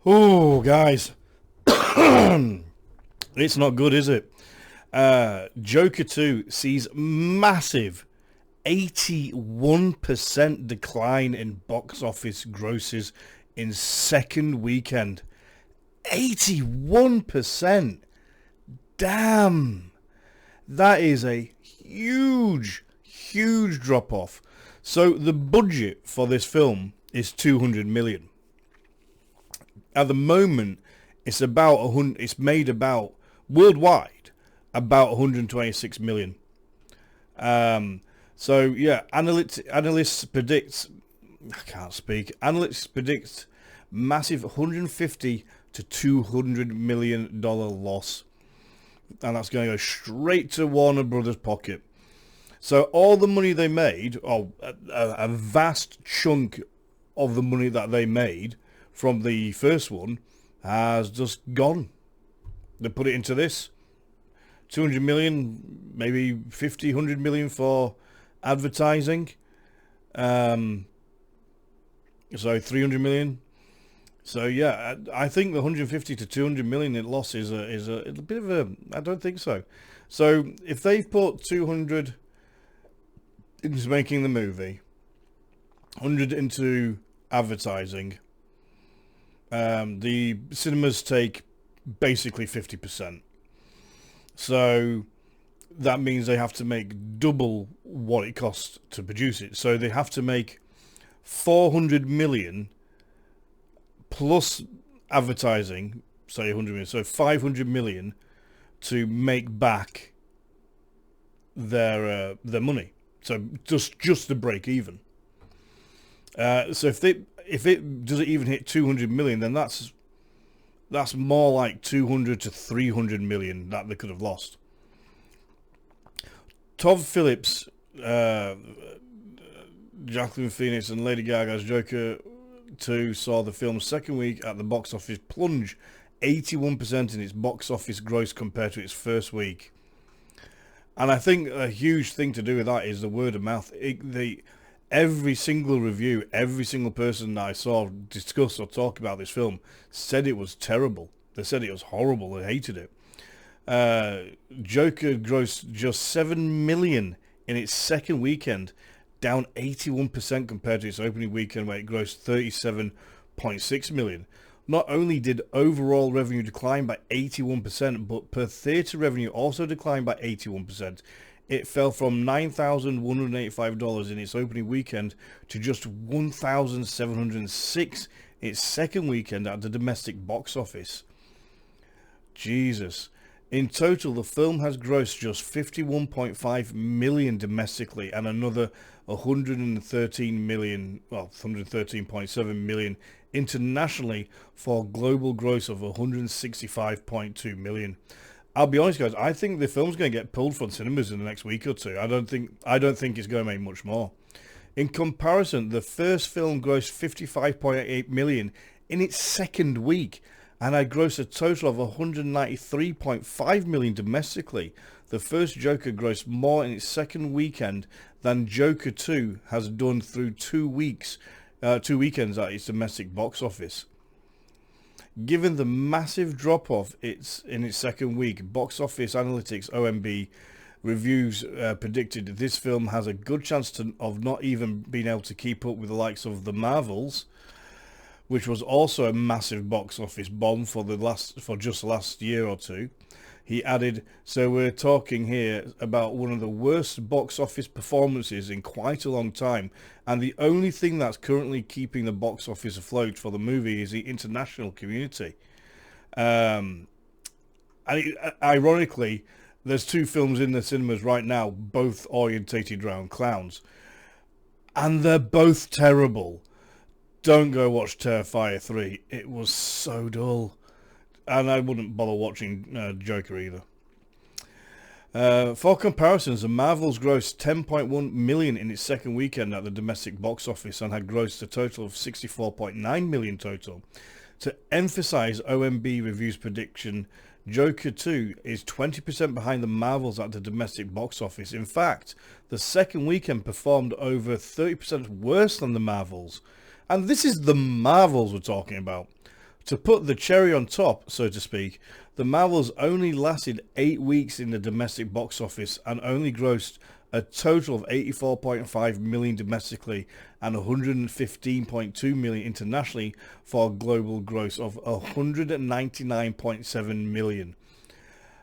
Oh, guys, it's not good, is it? Joker 2 sees massive 81% decline in box office grosses in second weekend. 81%. Damn. That is a huge drop off. So the budget for this film is 200 million. At the moment, it's made about worldwide about 126 million. So yeah, analysts predict. I can't speak. Analysts predict massive 150 to 200 million dollar loss, and that's going to go straight to Warner Brothers' pocket. So all the money they made, a vast chunk of the money that they made from the first one, has just gone. They put it into this. 200 million, maybe 50, 100 million for advertising. So 300 million. So yeah, I think the 150 to 200 million in loss is a bit of a. I don't think so. So if they've put 200 into making the movie, 100 into advertising, the cinemas take basically 50%. So that means they have to make double what it costs to produce it. So they have to make 400 million plus advertising, say 100 million, so 500 million to make back their money. So just to break even. So if it doesn't even hit 200 million, then that's more like 200 to 300 million that they could have lost. Todd Phillips, Jacqueline Phoenix and Lady Gaga's Joker 2 saw the film's second week at the box office plunge 81% in its box office gross compared to its first week. And I think a huge thing to do with that is the word of mouth. Every single review, every single person that I saw discuss or talk about this film said it was terrible. They said it was horrible. They hated it. Joker grossed just 7 million in its second weekend, down 81% compared to its opening weekend where it grossed 37.6 million. Not only did overall revenue decline by 81%, but per theatre revenue also declined by 81%. It fell from $9,185 in its opening weekend to just $1,706 its second weekend at the domestic box office. Jesus. In total, the film has grossed just 51.5 million domestically and another 113.7 million internationally for a global gross of 165.2 million. I'll be honest, guys. I think the film's going to get pulled from cinemas in the next week or two. I don't think it's going to make much more. In comparison, the first film grossed 55.8 million in its second week, and had grossed a total of 193.5 million domestically. The first Joker grossed more in its second weekend than Joker 2 has done through 2 weekends at its domestic box office. Given the massive drop-off in its second week, Box Office Analytics (OMB) reviews predicted this film has a good chance of not even being able to keep up with the likes of The Marvels, which was also a massive box office bomb for just the last year or two. He added, "So we're talking here about one of the worst box office performances in quite a long time, and the only thing that's currently keeping the box office afloat for the movie is the international community." Ironically, there's 2 films in the cinemas right now, both orientated around clowns, and they're both terrible. Don't go watch Terrifier 3. It was so dull. And I wouldn't bother watching Joker either. For comparisons, The Marvels grossed 10.1 million in its second weekend at the domestic box office and had grossed a total of 64.9 million total. To emphasize OMB Review's prediction, Joker 2 is 20% behind The Marvels at the domestic box office. In fact, the second weekend performed over 30% worse than The Marvels. And this is The Marvels we're talking about. To put the cherry on top, so to speak, the Marvels only lasted 8 weeks in the domestic box office and only grossed a total of 84.5 million domestically and 115.2 million internationally for a global gross of 199.7 million.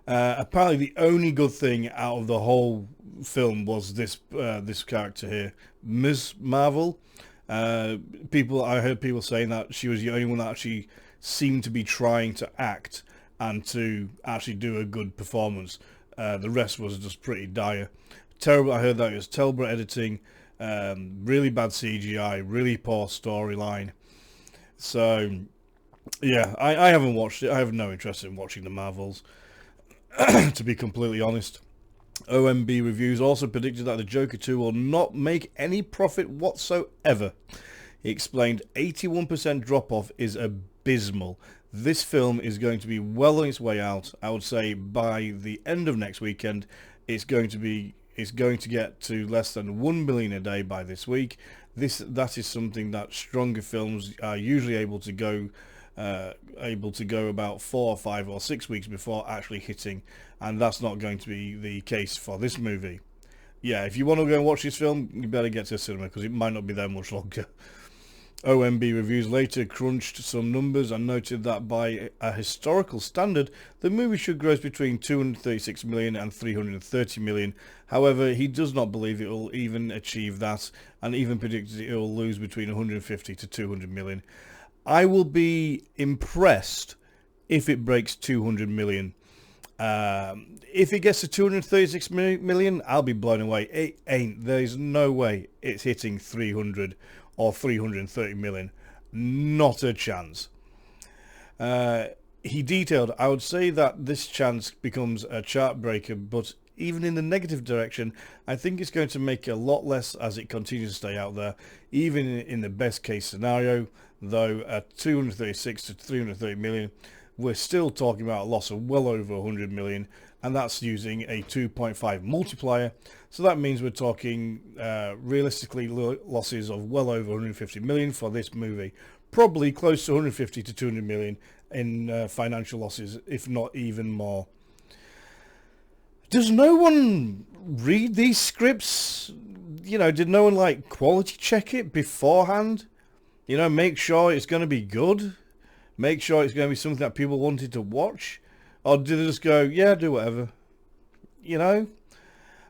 Apparently, the only good thing out of the whole film was this character here, Ms. Marvel. I heard people saying that she was the only one that actually seemed to be trying to act and to actually do a good performance. The rest was just pretty dire. Terrible. I heard that it was terrible editing, really bad CGI, really poor storyline. So, yeah, I haven't watched it. I have no interest in watching the Marvels, to be completely honest. OMB Reviews also predicted that the Joker 2 will not make any profit whatsoever. He explained 81% drop-off is abysmal. This film is going to be well on its way out. I would say by the end of next weekend, it's going to get to less than 1 million a day by this week. That is something that stronger films are usually able to go about 4 or 5 or 6 weeks before actually hitting, and that's not going to be the case for this movie. Yeah, if you want to go and watch this film, you better get to the cinema because it might not be there much longer. OMB Reviews later crunched some numbers and noted that by a historical standard, the movie should gross between 236 million and 330 million. However, he does not believe it will even achieve that, and even predicted it will lose between 150 to 200 million. I will be impressed if it breaks 200 million. If it gets to 236 million, I'll be blown away. It ain't. There's no way it's hitting 300 or 330 million. Not a chance. He detailed, I would say that this chance becomes a chart breaker, but even in the negative direction, I think it's going to make a lot less as it continues to stay out there. Even in the best case scenario, though, at 236 to 330 million, we're still talking about a loss of well over 100 million, and that's using a 2.5 multiplier. So that means we're talking realistically losses of well over 150 million for this movie. Probably close to 150 to 200 million in financial losses, if not even more. Does no one read these scripts? Did no one quality check it beforehand? Make sure it's going to be good? Make sure it's going to be something that people wanted to watch? Or did they just go, yeah, do whatever?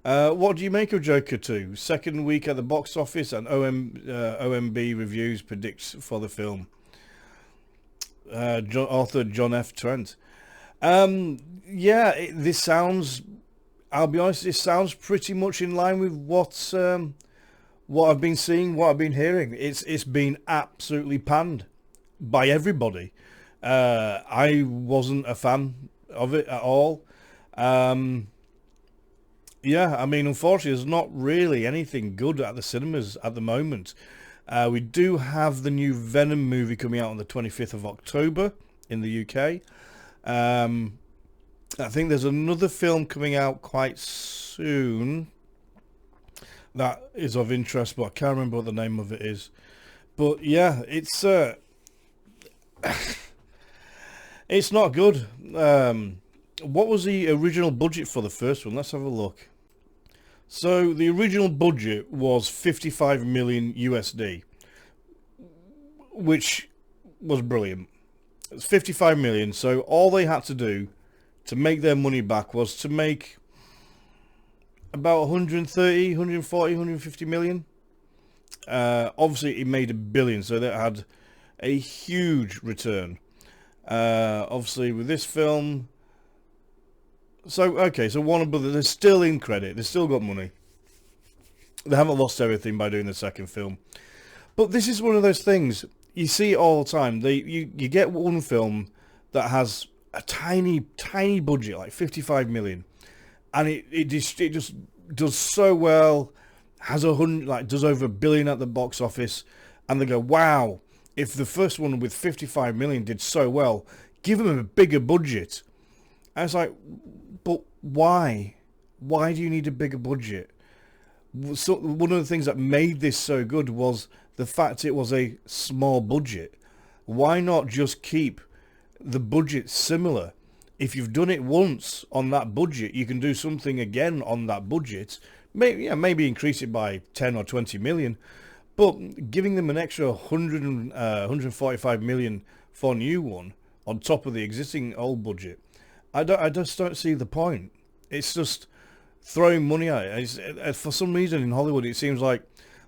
What do you make of Joker 2? Second week at the box office, and OMB Reviews predicts for the film. Author John F. Trent. This sounds... I'll be honest, it sounds pretty much in line with what I've been seeing, what I've been hearing. It's been absolutely panned by everybody. I wasn't a fan of it at all. Unfortunately, there's not really anything good at the cinemas at the moment. We do have the new Venom movie coming out on the 25th of October in the UK. I think there's another film coming out quite soon that is of interest, but I can't remember what the name of it is. But yeah, it's it's not good. What was the original budget for the first one? Let's have a look. So the original budget was 55 million USD, which was brilliant. It's 55 million. So all they had to do to make their money back was to make about 130, 140, 150 million. Obviously, it made $1 billion, so that had a huge return. Obviously, with this film... So Warner Brothers, they're still in credit. They've still got money. They haven't lost everything by doing the second film. But this is one of those things. You see it all the time. You get one film that has a tiny budget, like 55 million, and it just does so well, has does over $1 billion at the box office, and they go, wow, if the first one with 55 million did so well, give them a bigger budget. And it's like, but why do you need a bigger budget? So one of the things that made this so good was the fact it was a small budget. Why not just keep the budget similar? If you've done it once on that budget, you can do something again on that budget. Maybe increase it by 10 or 20 million, but giving them an extra 145 million for a new one on top of the existing old budget, I just don't see the point. It's just throwing money at it. For some reason in Hollywood, it seems like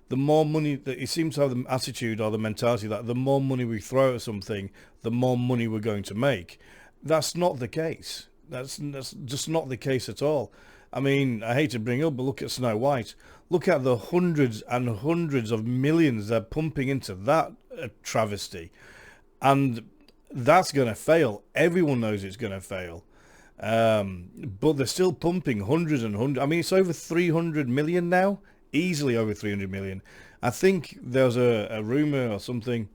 the more money, it seems to have the attitude or the mentality that the more money we throw at something, the more money we're going to make. That's not the case. That's just not the case at all. I mean, I hate to bring up, but look at Snow White. Look at the hundreds and hundreds of millions they're pumping into that travesty. And that's going to fail. Everyone knows it's going to fail. But they're still pumping hundreds and hundreds. I mean, it's over 300 million now. Easily over 300 million. I think there's a rumor or something.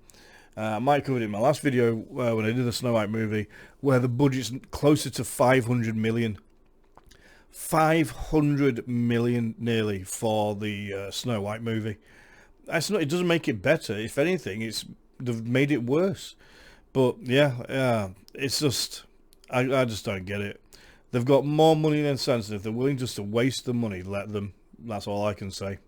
I might have covered it in my last video when I did the Snow White movie, where the budget's closer to 500 million. 500 million nearly for the Snow White movie. That's not. It doesn't make it better. If anything, they've made it worse. But yeah, it's just I just don't get it. They've got more money than sense, and if they're willing just to waste the money, let them. That's all I can say.